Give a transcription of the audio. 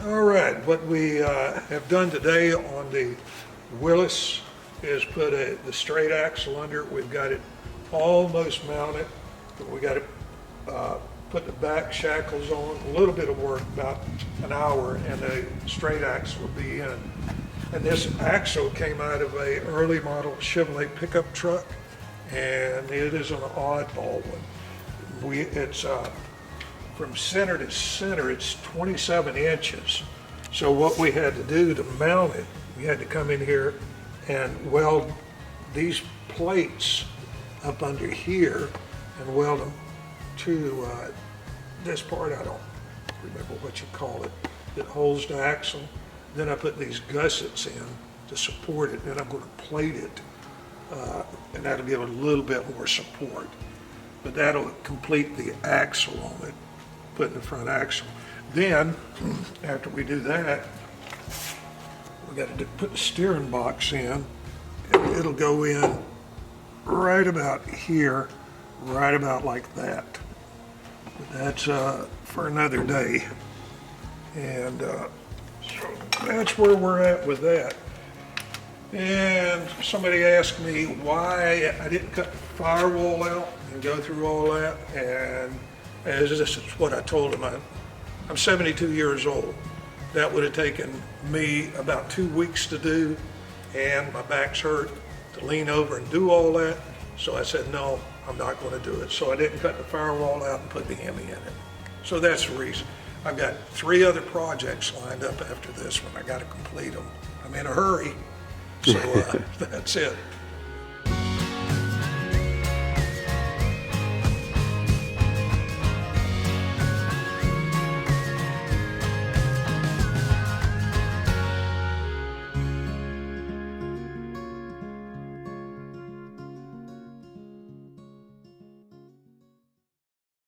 All right, what we have done today on the Willys is put the straight axle under it. We've got it almost mounted, but we got to put the back shackles on. A little bit of work, about an hour, and the straight axle will be in. And this axle came out of a early model Chevy pickup truck, and it is an oddball one. It's from center to center, it's 27 inches. So what we had to do to mount it, we had to come in here and weld these plates up under here and weld them to this part. I don't remember what you call it, that holds the axle. Then I put these gussets in to support it, and I'm going to plate it, and that'll give it a little bit more support. But that'll complete the axle on it, putting the front axle. Then, after we do that, we got to put the steering box in, and it'll go in right about here, right about like that. But that's for another day. And so that's where we're at with that. And somebody asked me why I didn't cut the firewall out and go through all that. And as this is what I told them, I'm 72 years old. That would have taken me about 2 weeks to do, and my back's hurt to lean over and do all that. So I said, no, I'm not going to do it. So I didn't cut the firewall out and put the Hemi in it. So that's the reason. I've got 3 other projects lined up after this one. I got to complete them. I'm in a hurry. So that's it.